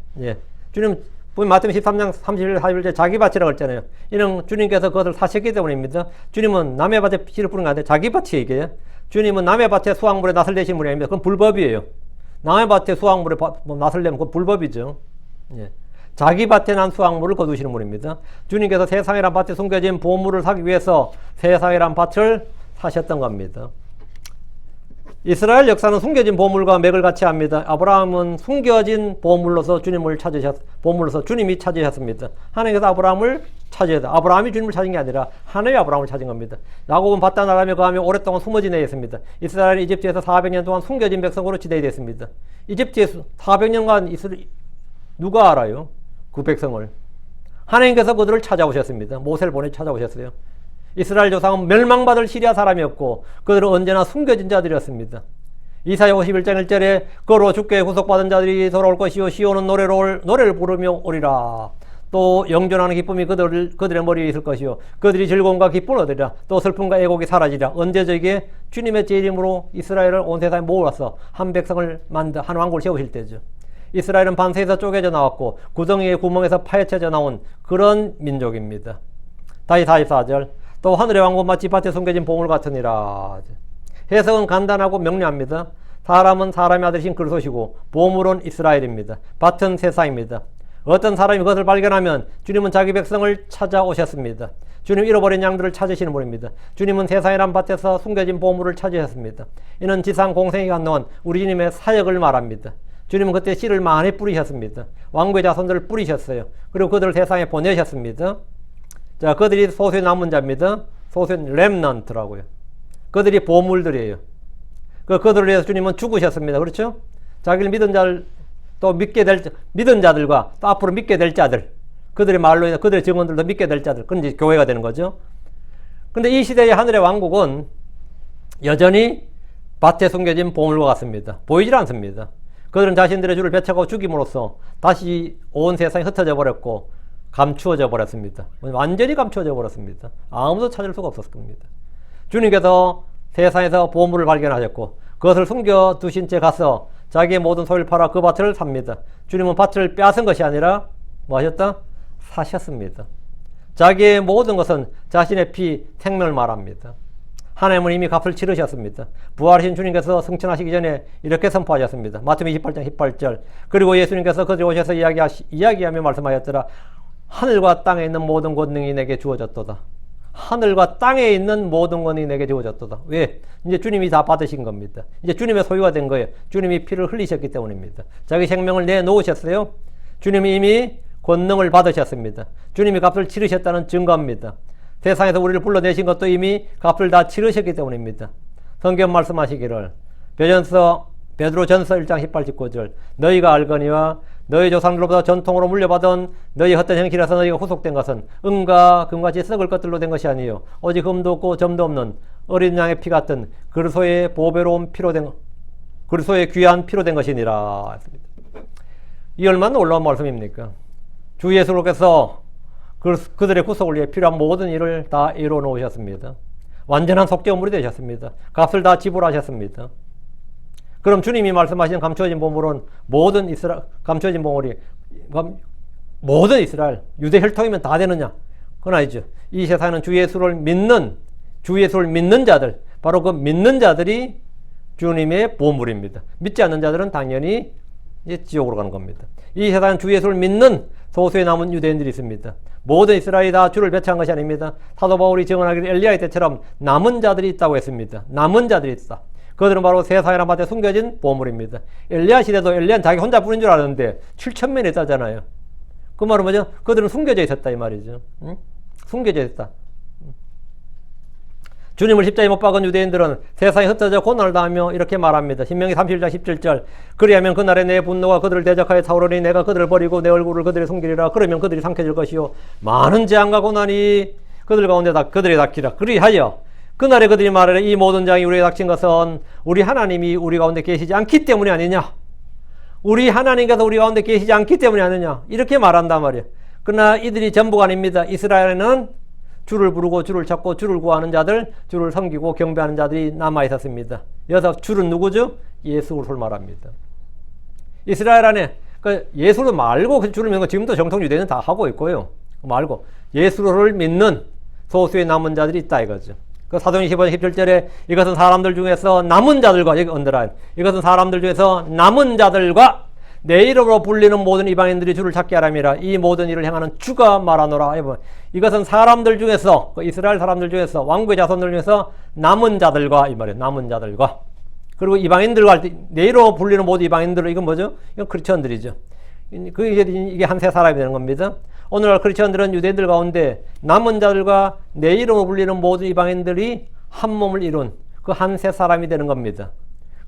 주님 마태복음 13장 31절 41절 자기 밭이라고 했잖아요. 이는 주님께서 그것을 사셨기 때문입니다. 주님은 남의 밭에 씨를 뿌린 거 아닌데 자기 밭이 이게. 주님은 남의 밭에 수확물에 낫을 내신 분이 아닙니다. 그건 불법이에요. 남의 밭에 수확물에 낫을 내면 그건 불법이죠. 자기 밭에 난 수확물을 거두시는 분입니다. 주님께서 세상이란 밭에 숨겨진 보물을 사기 위해서 세상이란 밭을 사셨던 겁니다. 이스라엘 역사는 숨겨진 보물과 맥을 같이 합니다. 아브라함은 숨겨진 보물로서 주님이 찾으셨습니다. 하나님께서 아브라함을 찾아야 돼. 아브라함이 주님을 찾은 게 아니라 하나님이 아브라함을 찾은 겁니다. 야곱은 바단 아람에 거하며 오랫동안 숨어 지내야 했습니다. 이스라엘이 이집트에서 400년 동안 숨겨진 백성으로 지내야 됐습니다. 이집트에서 400년간 누가 알아요? 그 백성을. 하나님께서 그들을 찾아오셨습니다. 모세를 보내 찾아오셨어요. 이스라엘 조상은 멸망받을 시리아 사람이었고 그들은 언제나 숨겨진 자들이었습니다. 이사야 51장 1절에 그로 주께 구속받은 자들이 돌아올 것이요 시온은 노래를 부르며 오리라. 또 영존하는 기쁨이 그들의 머리에 있을 것이요 그들이 즐거움과 기쁨을 얻으리라. 또 슬픔과 애곡이 사라지리라. 언제 저에게 주님의 제 이름으로 이스라엘을 온 세상에 모아서 한 백성을 만들 한 왕국을 세우실 때죠. 이스라엘은 반세에서 쪼개져 나왔고 구덩이의 구멍에서 파헤쳐져 나온 그런 민족입니다. 다시 44절 또 하늘의 왕국 마치 밭에 숨겨진 보물 같으니라. 해석은 간단하고 명료합니다. 사람은 사람의 아들이신 그리스도시고 보물은 이스라엘입니다. 밭은 세상입니다. 어떤 사람이 그것을 발견하면 주님은 자기 백성을 찾아오셨습니다. 주님 잃어버린 양들을 찾으시는 분입니다. 주님은 세상이란 밭에서 숨겨진 보물을 찾으셨습니다. 이는 지상 공생이 건너온 우리 주님의 사역을 말합니다. 주님은 그때 씨를 많이 뿌리셨습니다. 왕국의 자손들을 뿌리셨어요. 그리고 그들을 세상에 보내셨습니다. 자, 그들이 소수의 남은 자입니다. 소수의 렘넌트라고요. 그들이 보물들이에요. 그들을 위해서 주님은 죽으셨습니다. 그렇죠? 자기를 믿은 자를 또 믿은 자들과 또 앞으로 믿게 될 자들, 그들의 말로 인해 그들의 증언들도 믿게 될 자들, 그건 이제 교회가 되는 거죠. 근데 이 시대의 하늘의 왕국은 여전히 밭에 숨겨진 보물과 같습니다. 보이질 않습니다. 그들은 자신들의 주를 배척하고 죽임으로써 다시 온 세상이 흩어져 버렸고 감추어져 버렸습니다. 완전히 감추어져 버렸습니다. 아무도 찾을 수가 없었을 겁니다. 주님께서 세상에서 보물을 발견하셨고 그것을 숨겨두신 채 가서 자기의 모든 소유를 팔아 그 밭을 삽니다. 주님은 밭을 빼앗은 것이 아니라 뭐 하셨다? 사셨습니다. 자기의 모든 것은 자신의 피, 생명을 말합니다. 하나님은 이미 값을 치르셨습니다. 부활하신 주님께서 승천하시기 전에 이렇게 선포하셨습니다. 마태복음 28장 18절 그리고 예수님께서 그들이 오셔서 이야기하며 말씀하였더라. 하늘과 땅에 있는 모든 권능이 내게 주어졌도다. 하늘과 땅에 있는 모든 권능이 내게 주어졌도다. 왜? 이제 주님이 다 받으신 겁니다. 이제 주님의 소유가 된 거예요. 주님이 피를 흘리셨기 때문입니다. 자기 생명을 내놓으셨어요. 주님이 이미 권능을 받으셨습니다. 주님이 값을 치르셨다는 증거입니다. 세상에서 우리를 불러내신 것도 이미 값을 다 치르셨기 때문입니다. 성경 말씀하시기를 베드로전서 1장 18, 19절 너희가 알거니와 너희 조상들로부터 전통으로 물려받은 너희 헛된 행실에서 너희가 후속된 것은 은과 금같이 썩을 것들로 된 것이 아니요 오직 흠도 없고 점도 없는 어린 양의 피 같은 그리스도의 보배로운 피로 된 그리스도의 귀한 피로 된 것이니라. 이 얼마나 놀라운 말씀입니까? 주 예수께서 그들의 구속을 위해 필요한 모든 일을 다 이루어 놓으셨습니다. 완전한 속죄물이 되셨습니다. 값을 다 지불하셨습니다. 그럼 주님이 말씀하신 감추어진 보물은 감추어진 보물이 모든 이스라엘 유대 혈통이면 다 되느냐? 그건 아니죠. 이 세상에는 주 예수를 믿는 자들, 바로 그 믿는 자들이 주님의 보물입니다. 믿지 않는 자들은 당연히 이제 지옥으로 가는 겁니다. 이 세상은 주 예수를 믿는 소수의 남은 유대인들이 있습니다. 모든 이스라엘이 다 주를 배척한 것이 아닙니다. 사도 바울이 증언하기를 엘리야의 때처럼 남은 자들이 있다고 했습니다. 남은 자들이 있다. 그들은 바로 세상이란 밭에 숨겨진 보물입니다. 엘리야 시대도 엘리야는 자기 혼자 뿌린 줄 알았는데 7,000명이 있다잖아요. 그 말은 뭐죠? 그들은 숨겨져 있었다 이 말이죠. 응? 숨겨져 있다. 주님을 십자가에 못 박은 유대인들은 세상에 흩어져 고난을 당하며 이렇게 말합니다. 신명기 31장 17절 그리하면 그날에 내 분노가 그들을 대적하여 타오르니 내가 그들을 버리고 내 얼굴을 그들의 숨기리라. 그러면 그들이 삼켜질 것이요 많은 재앙과 고난이 그들 가운데 그들에게 닥치라. 그리하여 그날에 그들이 말하려 이 모든 장이 우리에게 닥친 것은 우리 하나님이 우리 가운데 계시지 않기 때문이 아니냐. 우리 하나님께서 우리 가운데 계시지 않기 때문이 아니냐. 이렇게 말한단 말이에요. 그러나 이들이 전부가 아닙니다. 이스라엘에는 주를 부르고 주를 찾고 주를 구하는 자들, 주를 섬기고 경배하는 자들이 남아 있었습니다. 여기서 주는 누구죠? 예수 그리스도를 말합니다. 이스라엘 안에 예수를 말고 주를 믿는 거 지금도 정통 유대인은 다 하고 있고요. 말고 예수를 믿는 소수의 남은 자들이 있다 이거죠. 그 사도행 15장 17절에 이것은 사람들 중에서 남은 자들과 여기 언더라인 이것은 사람들 중에서 남은 자들과 내 이름으로 불리는 모든 이방인들이 주를 찾게 하람이라. 이 모든 일을 행하는 주가 말하노라. 이것은 사람들 중에서 이스라엘 사람들 중에서 왕국의 자손들 중에서 남은 자들과 이 말이에요. 남은 자들과 그리고 이방인들과 할 때 내 이름으로 불리는 모든 이방인들은 이건 뭐죠? 이건 크리스천들이죠. 이게 한 세 사람이 되는 겁니다. 오늘날 크리스천들은 유대인들 가운데 남은 자들과 내 이름으로 불리는 모든 이방인들이 한 몸을 이룬 그 한 세 사람이 되는 겁니다.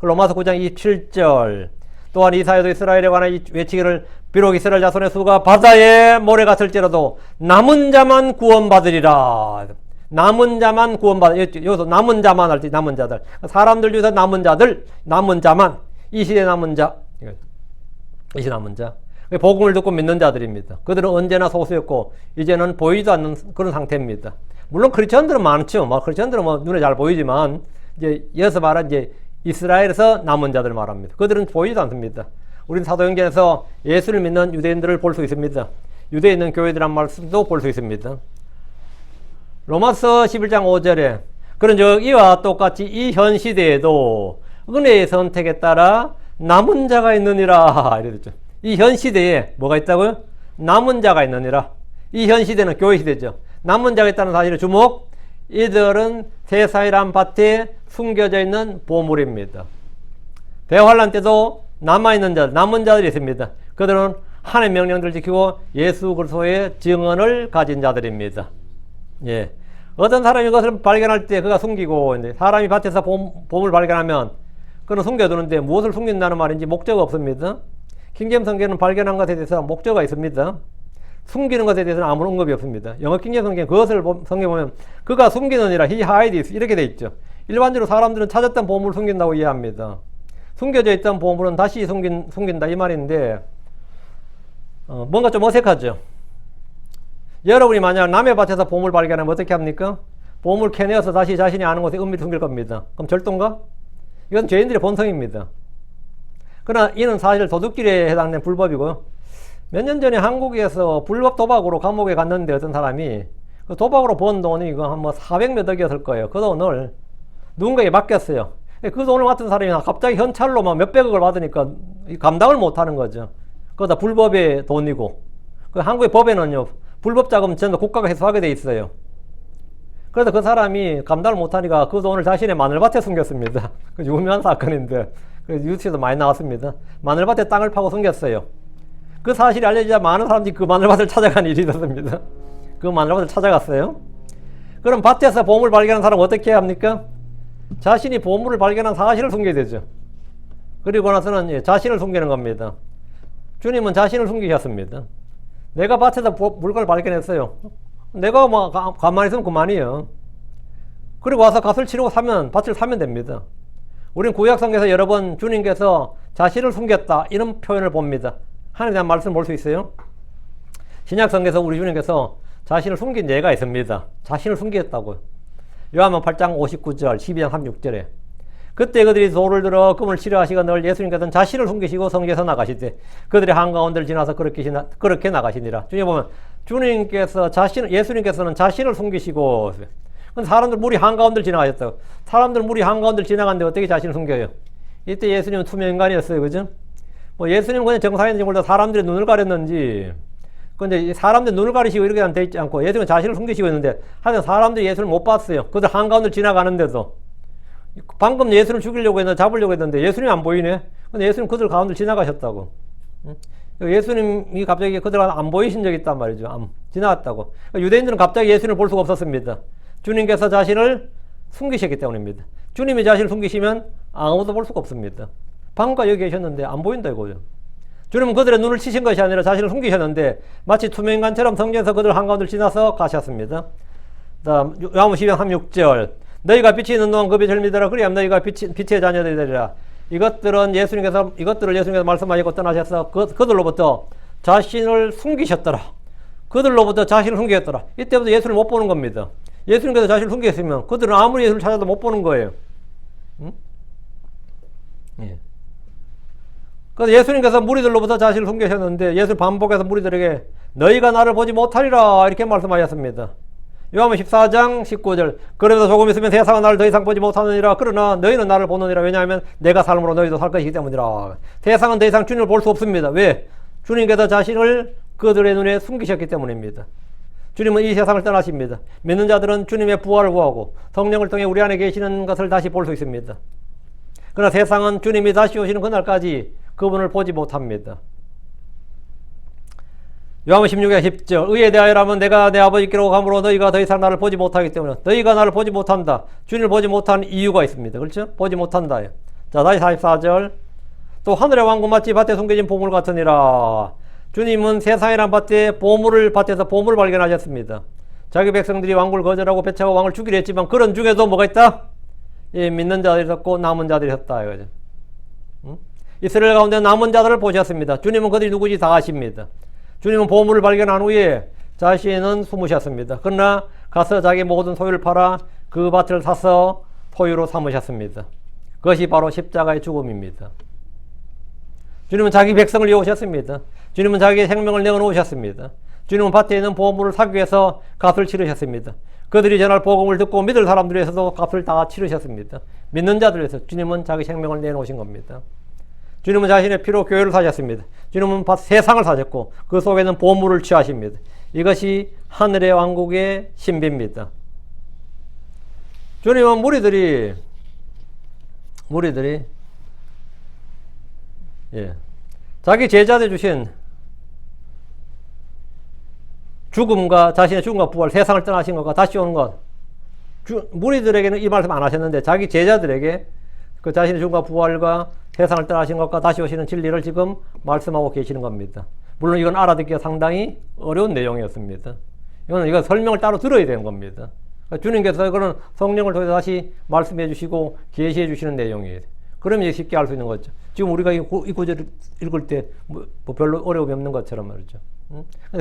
로마서 9장 27절 또한 이사야도 이스라엘에 관한 이 외치기를 비록 이스라엘 자손의 수가 바다에 모래 같을지라도 남은 자만 구원받으리라. 남은 자만 여기서 남은 자만 할 때 남은 자들, 사람들 중에서 남은 자들, 남은 자만, 이 시대 남은 자, 이 시대 남은 자, 복음을 듣고 믿는 자들입니다. 그들은 언제나 소수였고 이제는 보이지도 않는 그런 상태입니다. 물론 크리스천들은 많죠. 크리스천들은 눈에 잘 보이지만 이제 여기서 말한 이제 이스라엘에서 남은 자들 말합니다. 그들은 보이지도 않습니다. 우리는 사도행전에서 예수를 믿는 유대인들을 볼 수 있습니다. 유대에 있는 교회들란 말씀도 볼 수 있습니다. 로마서 11장 5절에 그런즉 이와 똑같이 이 현 시대에도 은혜의 선택에 따라 남은 자가 있느니라 이랬죠. 이 현 시대에 뭐가 있다고요? 남은 자가 있느니라. 이 현 시대는 교회 시대죠. 남은 자가 있다는 사실을 주목. 이들은 세사이란 밭에 숨겨져 있는 보물입니다. 대환란 때도 남아있는 자들, 남은 자들이 있습니다. 그들은 하나님의 명령들을 지키고 예수 그리스도의 증언을 가진 자들입니다. 예. 어떤 사람이 그것을 발견할 때 그가 숨기고, 사람이 밭에서 보물 발견하면 그는 숨겨두는데 무엇을 숨긴다는 말인지 목적 없습니다. 킹제임스 성경은 발견한 것에 대해서 목적가 있습니다. 숨기는 것에 대해서는 아무런 언급이 없습니다. 영어 킹제임스 성경 그것을 성경 보면 그가 숨기느니라 he hides 이렇게 돼 있죠. 일반적으로 사람들은 찾았던 보물을 숨긴다고 이해합니다. 숨겨져 있던 보물은 다시 숨긴다 이 말인데 뭔가 좀 어색하죠. 여러분이 만약 남의 밭에서 보물 발견하면 어떻게 합니까? 보물 캐내어서 다시 자신이 아는 곳에 은밀히 숨길 겁니다. 그럼 절도인가? 이건 죄인들의 본성입니다. 그러나 이는 사실 도둑질에 해당되는 불법이고요. 몇 년 전에 한국에서 불법 도박으로 감옥에 갔는데 어떤 사람이 그 도박으로 번 돈이 이거 한 400몇 억이었을 거예요. 그 돈을 누군가에게 맡겼어요. 그 돈을 맡은 사람이 갑자기 현찰로 막 몇백억을 받으니까 감당을 못 하는 거죠. 그거다 불법의 돈이고. 그 한국의 법에는요, 불법 자금 전부 국가가 회수하게 돼 있어요. 그래서 그 사람이 감당을 못 하니까 그 돈을 자신의 마늘밭에 숨겼습니다. 그 유명한 사건인데, 뉴스에도 많이 나왔습니다. 마늘밭에 땅을 파고 숨겼어요. 그 사실이 알려지자 많은 사람들이 그 마늘밭을 찾아간 일이 있었습니다. 그 마늘밭을 찾아갔어요. 그럼 밭에서 보물 발견한 사람은 어떻게 해야 합니까? 자신이 보물을 발견한 사실을 숨겨야 되죠. 그리고 나서는 자신을 숨기는 겁니다. 주님은 자신을 숨기셨습니다. 내가 밭에서 물건을 발견했어요. 내가 가만히 있으면 그만이에요. 그리고 와서 값을 치르고 밭을 사면 됩니다. 우리는 구약성경에서 여러 번 주님께서 자신을 숨겼다 이런 표현을 봅니다. 하나님에 대한 말씀을 볼 수 있어요. 신약성경에서 우리 주님께서 자신을 숨긴 예가 있습니다. 자신을 숨겼다고요. 요한복음 8장 59절, 12장 36절에 그때 그들이 돌을 들어 금을 치려 하시거늘 예수님께서는 자신을 숨기시고 성전에서 나가시되 그들의 한가운데를 지나서 그렇게 나가시니라. 주님 보면 예수님께서는 자신을 숨기시고 사람들 무리 한가운데를 지나가셨다고. 사람들 무리 한가운데를 지나갔는데 어떻게 자신을 숨겨요? 이때 예수님은 투명인간이었어요. 그죠? 예수님은 그냥 정상인지 몰라도 사람들의 눈을 가렸는지, 근데 사람들 눈을 가리시고 이렇게 돼 있지 않고 예수님은 자신을 숨기시고 있는데, 하여튼 사람들이 예수를 못 봤어요. 그들 한가운데 지나가는데도. 방금 예수를 죽이려고 했는데, 잡으려고 했는데 예수님이 안 보이네? 근데 예수님 그들 가운데 지나가셨다고. 예수님이 갑자기 그들 안 보이신 적이 있단 말이죠. 지나갔다고. 유대인들은 갑자기 예수님을 볼 수가 없었습니다. 주님께서 자신을 숨기셨기 때문입니다. 주님이 자신을 숨기시면 아무도 볼 수가 없습니다. 방금까지 여기 계셨는데 안 보인다 이거죠. 주님은 그들의 눈을 치신 것이 아니라 자신을 숨기셨는데 마치 투명인간처럼 성전에서 그들 한가운데를 지나서 가셨습니다. 다음 요한복음 12장 36절 너희가 빛이 있는 동안 그 빛을 믿으라 그리하면 너희가 빛의 자녀들이 되리라. 이것들을 예수님께서 말씀하시고 떠나셔서 그들로부터 자신을 숨기셨더라. 그들로부터 자신을 숨기셨더라. 이때부터 예수를 못 보는 겁니다. 예수님께서 자신을 숨기셨으면 그들은 아무리 예수를 찾아도 못 보는 거예요. 응? 예. 그래서 예수님께서 무리들로부터 자신을 숨기셨는데 예수를 반복해서 무리들에게 너희가 나를 보지 못하리라 이렇게 말씀하셨습니다. 요한복음 14장 19절 그러면서 조금 있으면 세상은 나를 더 이상 보지 못하느니라 그러나 너희는 나를 보느니라 왜냐하면 내가 삶으로 너희도 살 것이기 때문이라. 세상은 더 이상 주님을 볼 수 없습니다. 왜? 주님께서 자신을 그들의 눈에 숨기셨기 때문입니다. 주님은 이 세상을 떠나십니다. 믿는 자들은 주님의 부활을 구하고 성령을 통해 우리 안에 계시는 것을 다시 볼 수 있습니다. 그러나 세상은 주님이 다시 오시는 그날까지 그분을 보지 못합니다. 요한복음 16장 10절 의에 대하여라면 내가 내 아버지께로 가므로 너희가 더 이상 나를 보지 못하기 때문에 너희가 나를 보지 못한다. 주님을 보지 못하는 이유가 있습니다. 그렇죠? 보지 못한다. 자, 다시 44절 또 하늘의 왕국 마치 밭에 숨겨진 보물 같으니라. 주님은 세상이란 밭에 밭에서 보물을 발견하셨습니다. 자기 백성들이 왕국을 거절하고 배척하고 왕을 죽이려 했지만 그런 중에도 뭐가 있다? 예, 믿는 자들이 있었고 남은 자들이 있었다. 이거죠. 이스라엘 가운데 남은 자들을 보셨습니다. 주님은 그들이 누구지 다 아십니다. 주님은 보물을 발견한 후에 자신은 숨으셨습니다. 그러나 가서 자기 모든 소유를 팔아 그 밭을 사서 소유로 삼으셨습니다. 그것이 바로 십자가의 죽음입니다. 주님은 자기 백성을 위하셨습니다. 주님은 자기의 생명을 내어놓으셨습니다. 주님은 밭에 있는 보물을 사기 위해서 값을 치르셨습니다. 그들이 전할 복음을 듣고 믿을 사람들 위해서도 값을 다 치르셨습니다. 믿는 자들 위해서 주님은 자기 생명을 내놓으신 겁니다. 주님은 자신의 피로 교회를 사셨습니다. 주님은 세상을 사셨고 그 속에는 보물을 취하십니다. 이것이 하늘의 왕국의 신비입니다. 주님은 무리들이 자기 제자들 주신 자신의 죽음과 부활, 세상을 떠나신 것과 다시 오는 것, 무리들에게는 이 말씀 안 하셨는데 자기 제자들에게 그 자신의 죽음과 부활과 세상을 떠나신 것과 다시 오시는 진리를 지금 말씀하고 계시는 겁니다. 물론 이건 알아듣기가 상당히 어려운 내용이었습니다. 이건 설명을 따로 들어야 되는 겁니다. 주님께서 그런 성령을 통해서 다시 말씀해 주시고 계시해 주시는 내용이에요. 그러면 쉽게 알 수 있는 거죠. 지금 우리가 이 구절을 읽을 때 뭐 별로 어려움이 없는 것처럼 말이죠.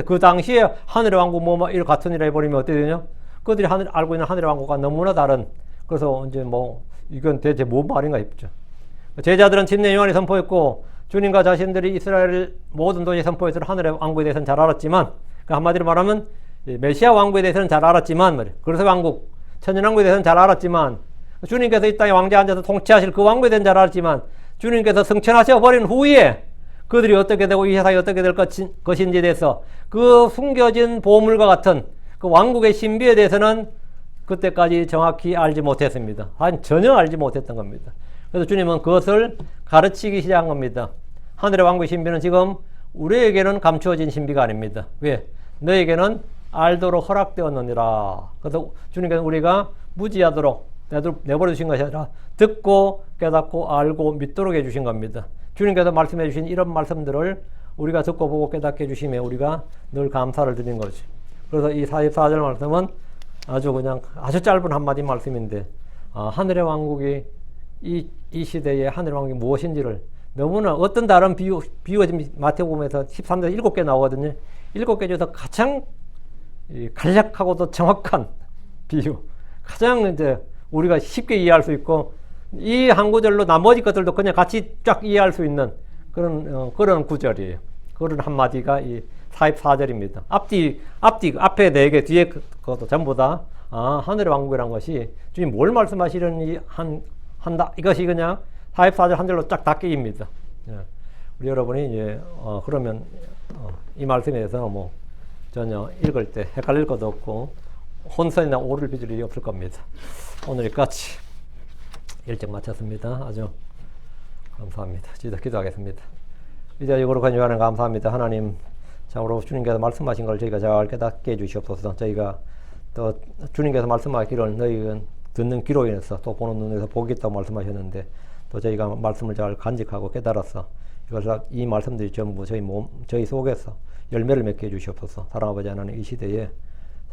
그 당시에 하늘의 왕국 일 같으니라 해버리면 어떻게 되냐? 그들이 알고 있는 하늘의 왕국과 너무나 다른. 그래서 이제 이건 대체 뭔 말인가 싶죠. 제자들은 침례 요한이 선포했고 주님과 자신들이 이스라엘 모든 도시에 선포해서 하늘의 왕국에 대해서는 잘 알았지만, 한마디로 말하면 메시아 왕국에 대해서는 잘 알았지만, 그래서 천년왕국에 대해서는 잘 알았지만, 주님께서 이 땅에 왕좌에 앉아서 통치하실 그 왕국에 대해서는 잘 알았지만, 주님께서 승천하셔 버린 후에 그들이 어떻게 되고 이 세상이 어떻게 될 것인지에 대해서 그 숨겨진 보물과 같은 그 왕국의 신비에 대해서는 그때까지 정확히 알지 못했습니다. 전혀 알지 못했던 겁니다. 그래서 주님은 그것을 가르치기 시작한 겁니다. 하늘의 왕국의 신비는 지금 우리에게는 감추어진 신비가 아닙니다. 왜? 너에게는 알도록 허락되었느니라. 그래서 주님께서 우리가 무지하도록 내버려 주신 것이 아니라 듣고 깨닫고 알고 믿도록 해주신 겁니다. 주님께서 말씀해 주신 이런 말씀들을 우리가 듣고 보고 깨닫게 해주시면 우리가 늘 감사를 드리는 거지. 그래서 이 44절 말씀은 아주 짧은 한마디 말씀인데, 하늘의 왕국이 이 시대의 하늘의 왕국이 무엇인지를 너무나 어떤 다른 비유가 지금 마태복음에서 13절 7개 나오거든요. 7개 중에서 가장 간략하고도 정확한 비유, 가장 이제 우리가 쉽게 이해할 수 있고, 이 한 구절로 나머지 것들도 그냥 같이 쫙 이해할 수 있는 그런 구절이에요. 그런 한마디가 이 44절입니다. 앞에 4개, 뒤에 그것도 전부 다, 하늘의 왕국이라는 것이 주님 뭘 말씀하시려니 한다. 이것이 그냥 44절 한 절로 쫙 다 끼입니다. 우리 여러분이 그러면 이 말씀에 대해서 전혀 읽을 때 헷갈릴 것도 없고 혼선이나 오를 빚을 일이 없을 겁니다. 오늘 여기까지 일정 마쳤습니다. 아주 감사합니다. 기도하겠습니다. 이제 거룩한 요한을 감사합니다. 하나님, 참으로 주님께서 말씀하신 걸 저희가 잘 깨닫게 해주시옵소서. 저희가 또 주님께서 말씀하기를 너희 듣는 귀로 인해서 또 보는 눈에서 복이 있다고 말씀하셨는데, 또 저희가 말씀을 잘 간직하고 깨달아서 이 말씀들이 전부 저희 속에서 열매를 맺게 해주시옵소서. 사랑하는 아버지 하나님, 이 시대에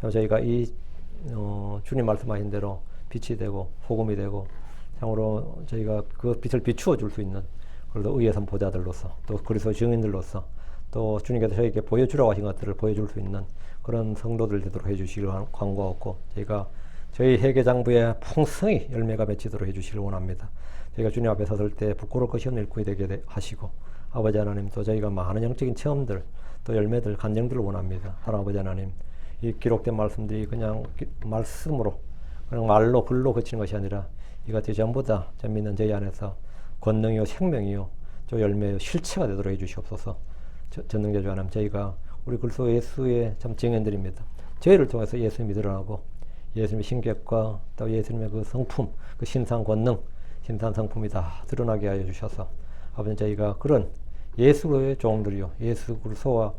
저희가 주님 말씀하신 대로 빛이 되고 소금이 되고, 참으로 저희가 그 빛을 비추어 줄 수 있는, 그래도 의의 선포자들로서 또 그리스도 증인들로서 또 주님께서 저희에게 보여주라고 하신 것들을 보여줄 수 있는 그런 성도들 되도록 해주시길 간구하고, 저희가 저희 회개장부에 풍성히 열매가 맺히도록 해주시길 원합니다. 저희가 주님 앞에 섰을 때 부끄러울 것이 없는 일꾼이 되게 하시고, 아버지 하나님, 또 저희가 많은 영적인 체험들 또 열매들 간증들을 원합니다. 사랑하는 아버지 하나님, 이 기록된 말씀들이 그냥 말씀으로, 그냥 말로 글로 그치는 것이 아니라 이것들이 전부 다 믿는 저희 안에서 권능이요 생명이요 저 열매요 실체가 되도록 해주시옵소서. 전능자주 하나님, 저희가 우리 그리스도 예수의 참 증인들입니다. 저희를 통해서 예수님이 드러나고 예수님의 신격과 또 예수님의 그 성품, 그 신상 권능, 신상 성품이 다 드러나게 하여 주셔서, 아버지 저희가 그런 예수의 종들이요, 예수 그리스도와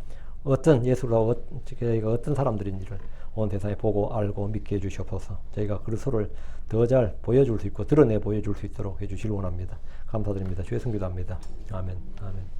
어떤 예수가 저희가 어떤 사람들인지를 온 세상에 보고 알고 믿게 해주시옵소서. 저희가 그리스도를 더 잘 보여줄 수 있고 드러내 보여줄 수 있도록 해주시길 원합니다. 감사드립니다. 주의 성기도합니다. 아멘. 아멘.